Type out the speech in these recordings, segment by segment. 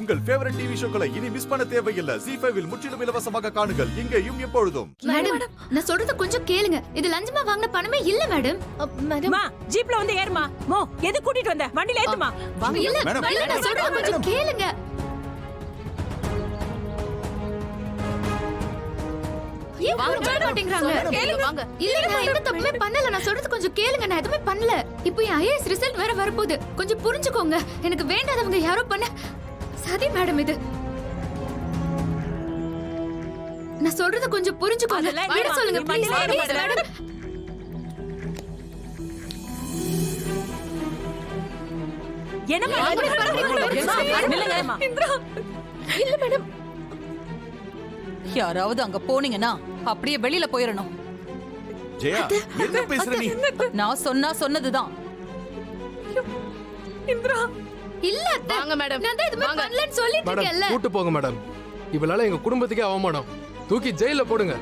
உங்கள் favourite TV ஷோக்களை இனி miss பண்ண தேவையில்லை. ZEE5 இல் முற்றிலும் இலவசமாக காணுங்கள். இங்கேயும் எப்பொழுதும். மேடம், நான் சொல்றது கொஞ்சம் கேளுங்க. இது லஞ்சமா வாங்கின பணமே இல்ல மேடம். மேடம் ஜீப்ல வந்து ஏறுமா. மோ எது கூட்டிட்டு வந்த? வண்டில ஏத்துமா. இல்ல இல்ல, நான் சொல்றது கொஞ்சம் கேளுங்க. ஏன் புரிஞ்சுக்க மாட்டேங்கறாங்க? கேளுங்க. இல்ல, நான் எந்த தப்புமே பண்ணல. நான் சொல்றது கொஞ்சம் கேளுங்க. நான் எதுவுமே பண்ணல. இப்போ என் ஐஏஎஸ் ரிசல்ட் வேற வரப்போகுது. கொஞ்சம் புரிஞ்சுக்கோங்க. எனக்கு வேண்டாதவங்க யாரோ பண்ண சதி மேடம் இது. நான் சொல்றது கொஞ்சம் புரிஞ்சுக்கோங்க. விட சொல்லுங்க ப்ளீஸ் மேடம். என்னமா இல்ல மேடம். யாராவது அங்க போனீங்கன்னா அப்படியே வெளியில போயிரணும். ஜெயா, என்ன பேசுற நீ? நான் சொன்னதுதான். இந்திரா இல்ல அத்தை, வாங்க மேடம். நான் தான் எதுமே பண்ணலன்னு சொல்லிட்டு மேடம் இருக்கேன்ல. கூட்டு போங்க மேடம். இவளால எங்க குடும்பத்துக்கே அவமானம். தூக்கி ஜெயில போடுங்க.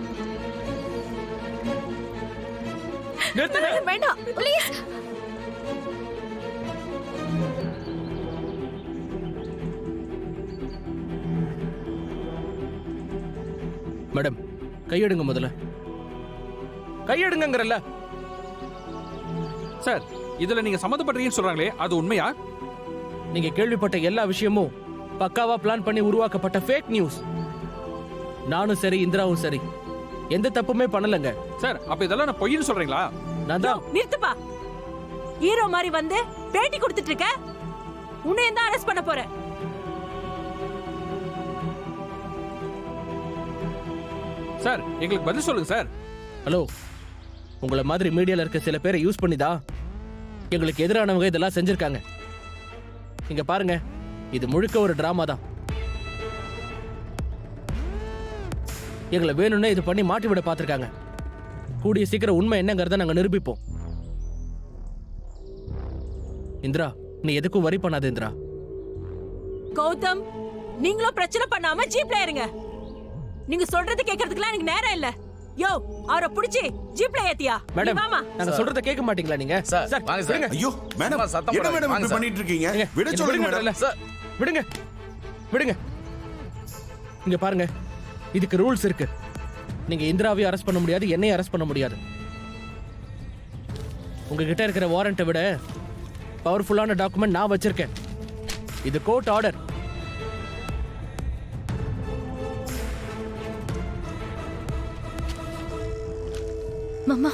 வேண்டாம் ப்ளீஸ். மேடம் கையெடுங்க முதல்ல. கையெடுங்கங்கறல்ல. சார், இதுல நீங்க சம்மந்தப்படுறீங்கன்னு சொல்றாங்களே, அது உண்மையா? நீங்க கேள்விப்பட்ட எல்லா விஷயமும் பக்காவா பிளான் பண்ணி உருவாக்கப்பட்ட ஃபேக் நியூஸ். நானும் சரி, இந்திராவும் சரி, எந்த தப்புமே பண்ணலங்க. சார், அப்ப இதெல்லாம் நான் பொய்ன்னு சொல்றீங்களா? நான் தான். நிறுத்துப்பா. ஹீரோ மாதிரி வந்து பேட்டி கொடுத்துட்டு இருக்க. உன்னை எந்த அரெஸ்ட் பண்ண போற? சார், எங்களுக்கு பதில் சொல்லுங்க சார். ஹலோ, உங்களை மாதிரி மீடியால இருக்க சில பேரை யூஸ் பண்ணி தான் எங்களுக்கு எதிரானவங்க இதெல்லாம் செஞ்சிருக்காங்க. இங்க பாருங்க, இது முழுக்க ஒரு டிராமா தான். எங்களை வேணும்னே இது பண்ணி மாட்டி விட பார்த்திருக்காங்க. கூடிய சீக்கிரம் உண்மை என்னங்கறத நாங்க நிரூபிப்போம். இந்திரா, நீ எதுக்கும் வரி பண்ணாத இந்திரா. கௌதம், நீங்களும் பிரச்சனை பண்ணாம ஜீப்ல ஏறுங்க. நீங்க சொல்றது கேக்குறதுக்குலாம் எனக்கு நேரம் இல்ல. யோ, அவரை புடிச்சி ஜீப்ல ஏத்தியா? மேடம், மாமா நாங்க சொல்றத கேட்க மாட்டீங்களா நீங்க? சார், வாங்க சார். ஐயோ மேடம், என்ன மேடம் இப்படி பண்ணிட்டு இருக்கீங்க? விட சொல்லுங்க மேடம். சார், விடுங்க விடுங்க. இங்க பாருங்க, இதுக்கு ரூல்ஸ் இருக்கு. நீங்க இந்திராவை அரெஸ்ட் பண்ண முடியாது, என்னையும் அரெஸ்ட் பண்ண முடியாது. உங்ககிட்ட இருக்கிற வாரண்ட்டை விட பவர்ஃபுல்லான டாக்குமெண்ட் நான் வச்சிருக்கேன். இது கோர்ட் ஆர்டர். மாமா,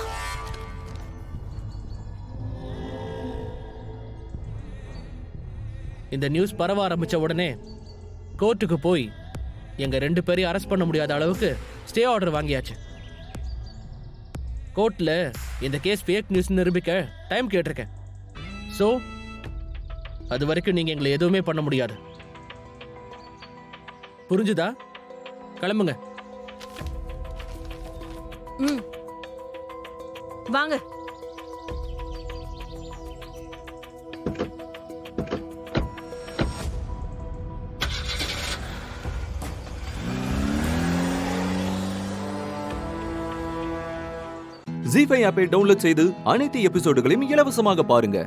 இந்த நியூஸ் பரவ ஆரம்பிச்ச உடனே கோர்ட்டுக்கு போய் எங்க 2 பேரையும் அரெஸ்ட் பண்ண முடியாத அளவுக்கு ஸ்டே ஆர்டர் வாங்கியாச்சு. கோர்ட்ல இந்த கேஸ் ஃபேக் நியூஸ் நிரூபிக்க டைம் கேட்டிருக்கேன். சோ அது வரைக்கும் நீங்க எங்களை எதுவுமே பண்ண முடியாது. புரிஞ்சுதா? கிளம்புங்க. வாங்க. ZEE5 ஆப்பை டவுன்லோட் செய்து அனைத்து எபிசோடுகளையும் இலவசமாக பாருங்க.